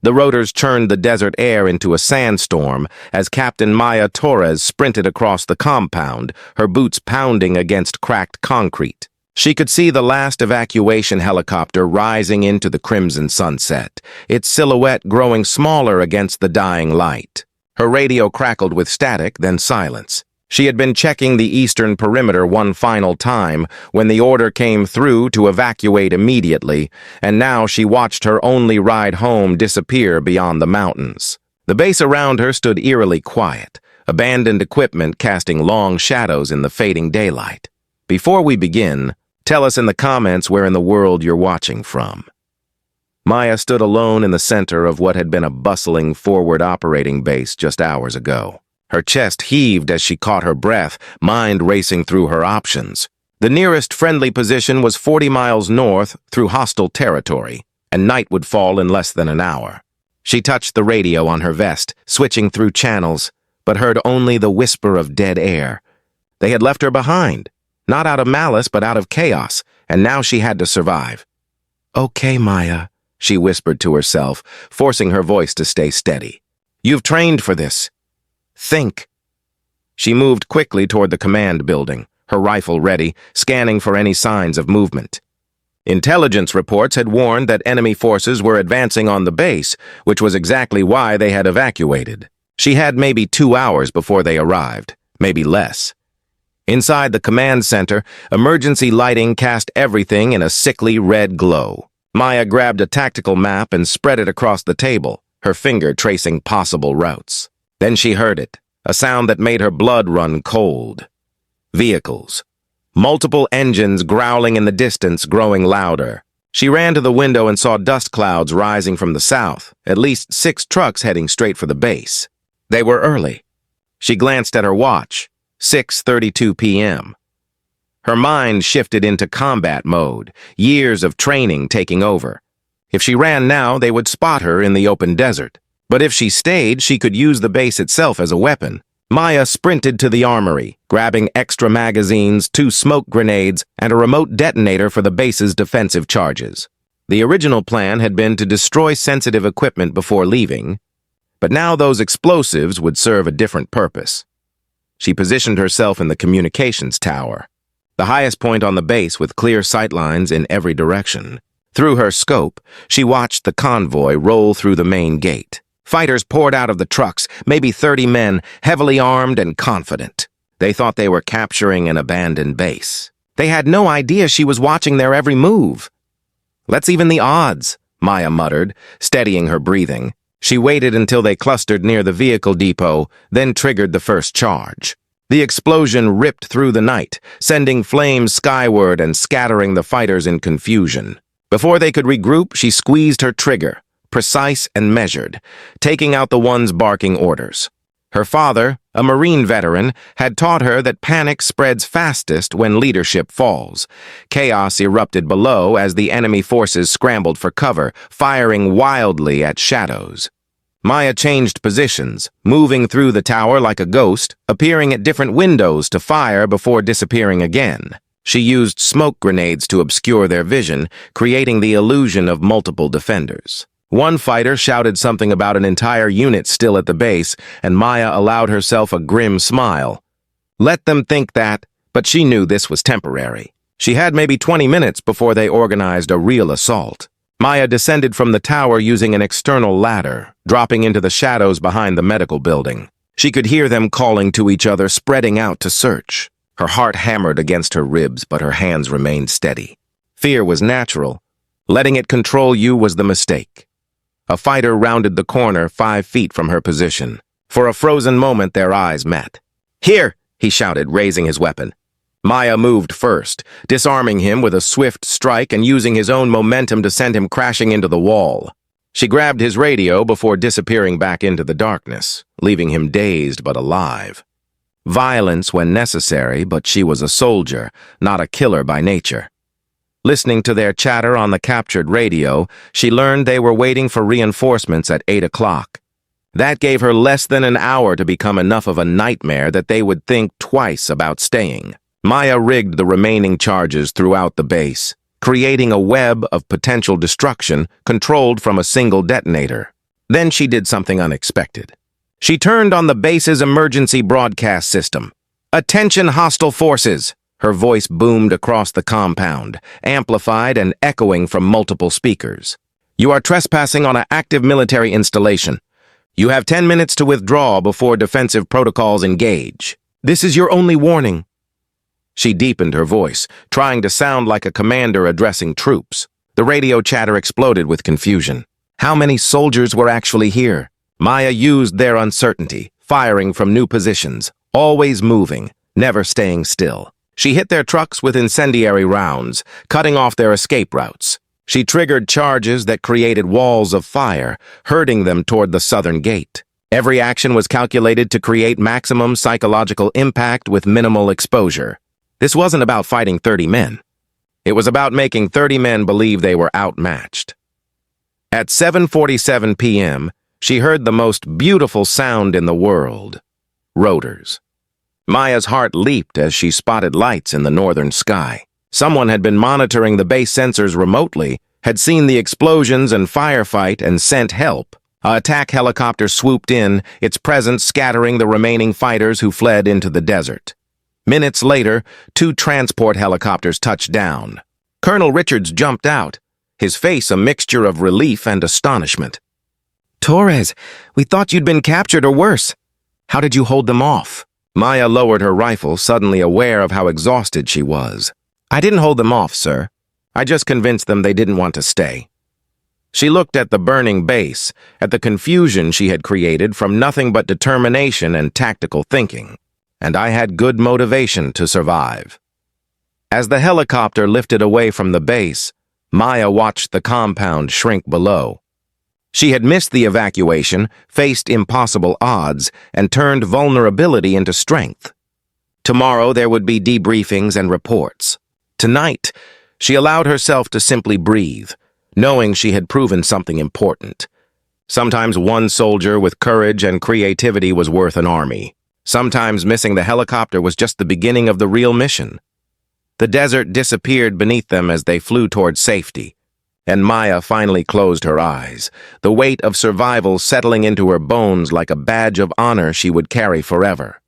The rotors churned the desert air into a sandstorm as Captain Maya Torres sprinted across the compound, her boots pounding against cracked concrete. She could see the last evacuation helicopter rising into the crimson sunset, its silhouette growing smaller against the dying light. Her radio crackled with static, then silence. She had been checking the eastern perimeter one final time when the order came through to evacuate immediately, and now she watched her only ride home disappear beyond the mountains. The base around her stood eerily quiet, abandoned equipment casting long shadows in the fading daylight. Before we begin, tell us in the comments where in the world you're watching from. Maya stood alone in the center of what had been a bustling forward operating base just hours ago. Her chest heaved as she caught her breath, mind racing through her options. The nearest friendly position was 40 miles north through hostile territory, and night would fall in less than an hour. She touched the radio on her vest, switching through channels, but heard only the whisper of dead air. They had left her behind, not out of malice but out of chaos, and now she had to survive. "Okay, Maya," she whispered to herself, forcing her voice to stay steady. "You've trained for this. Think." She moved quickly toward the command building, her rifle ready, scanning for any signs of movement. Intelligence reports had warned that enemy forces were advancing on the base, which was exactly why they had evacuated. She had maybe 2 hours before they arrived, maybe less. Inside the command center, emergency lighting cast everything in a sickly red glow. Maya grabbed a tactical map and spread it across the table, her finger tracing possible routes. Then she heard it, a sound that made her blood run cold. Vehicles. Multiple engines growling in the distance, growing louder. She ran to the window and saw dust clouds rising from the south, at least 6 trucks heading straight for the base. They were early. She glanced at her watch, 6:32 p.m. Her mind shifted into combat mode, years of training taking over. If she ran now, they would spot her in the open desert. But if she stayed, she could use the base itself as a weapon. Maya sprinted to the armory, grabbing extra magazines, 2 smoke grenades, and a remote detonator for the base's defensive charges. The original plan had been to destroy sensitive equipment before leaving, but now those explosives would serve a different purpose. She positioned herself in the communications tower, the highest point on the base with clear sightlines in every direction. Through her scope, she watched the convoy roll through the main gate. Fighters poured out of the trucks, maybe 30 men, heavily armed and confident. They thought they were capturing an abandoned base. They had no idea she was watching their every move. "Let's even the odds," Maya muttered, steadying her breathing. She waited until they clustered near the vehicle depot, then triggered the first charge. The explosion ripped through the night, sending flames skyward and scattering the fighters in confusion. Before they could regroup, she squeezed her trigger, precise and measured, taking out the ones barking orders. Her father, a Marine veteran, had taught her that panic spreads fastest when leadership falls. Chaos erupted below as the enemy forces scrambled for cover, firing wildly at shadows. Maya changed positions, moving through the tower like a ghost, appearing at different windows to fire before disappearing again. She used smoke grenades to obscure their vision, creating the illusion of multiple defenders. One fighter shouted something about an entire unit still at the base, and Maya allowed herself a grim smile. Let them think that, but she knew this was temporary. She had maybe 20 minutes before they organized a real assault. Maya descended from the tower using an external ladder, dropping into the shadows behind the medical building. She could hear them calling to each other, spreading out to search. Her heart hammered against her ribs, but her hands remained steady. Fear was natural. Letting it control you was the mistake. A fighter rounded the corner 5 feet from her position. For a frozen moment, their eyes met. "Here!" he shouted, raising his weapon. Maya moved first, disarming him with a swift strike and using his own momentum to send him crashing into the wall. She grabbed his radio before disappearing back into the darkness, leaving him dazed but alive. Violence when necessary, but she was a soldier, not a killer by nature. Listening to their chatter on the captured radio, she learned they were waiting for reinforcements at 8 o'clock. That gave her less than an hour to become enough of a nightmare that they would think twice about staying. Maya rigged the remaining charges throughout the base, creating a web of potential destruction controlled from a single detonator. Then she did something unexpected. She turned on the base's emergency broadcast system. "Attention, hostile forces!" Her voice boomed across the compound, amplified and echoing from multiple speakers. "You are trespassing on an active military installation. You have 10 minutes to withdraw before defensive protocols engage. This is your only warning." She deepened her voice, trying to sound like a commander addressing troops. The radio chatter exploded with confusion. How many soldiers were actually here? Maya used their uncertainty, firing from new positions, always moving, never staying still. She hit their trucks with incendiary rounds, cutting off their escape routes. She triggered charges that created walls of fire, herding them toward the southern gate. Every action was calculated to create maximum psychological impact with minimal exposure. This wasn't about fighting 30 men. It was about making 30 men believe they were outmatched. At 7:47 p.m., she heard the most beautiful sound in the world: rotors. Maya's heart leaped as she spotted lights in the northern sky. Someone had been monitoring the base sensors remotely, had seen the explosions and firefight, and sent help. An attack helicopter swooped in, its presence scattering the remaining fighters who fled into the desert. Minutes later, 2 transport helicopters touched down. Colonel Richards jumped out, his face a mixture of relief and astonishment. "Torres, we thought you'd been captured or worse. How did you hold them off?" Maya lowered her rifle, suddenly aware of how exhausted she was. "I didn't hold them off, sir. I just convinced them they didn't want to stay." She looked at the burning base, at the confusion she had created from nothing but determination and tactical thinking. "And I had good motivation to survive." As the helicopter lifted away from the base, Maya watched the compound shrink below. She had missed the evacuation, faced impossible odds, and turned vulnerability into strength. Tomorrow there would be debriefings and reports. Tonight, she allowed herself to simply breathe, knowing she had proven something important. Sometimes one soldier with courage and creativity was worth an army. Sometimes missing the helicopter was just the beginning of the real mission. The desert disappeared beneath them as they flew toward safety, and Maya finally closed her eyes, the weight of survival settling into her bones like a badge of honor she would carry forever.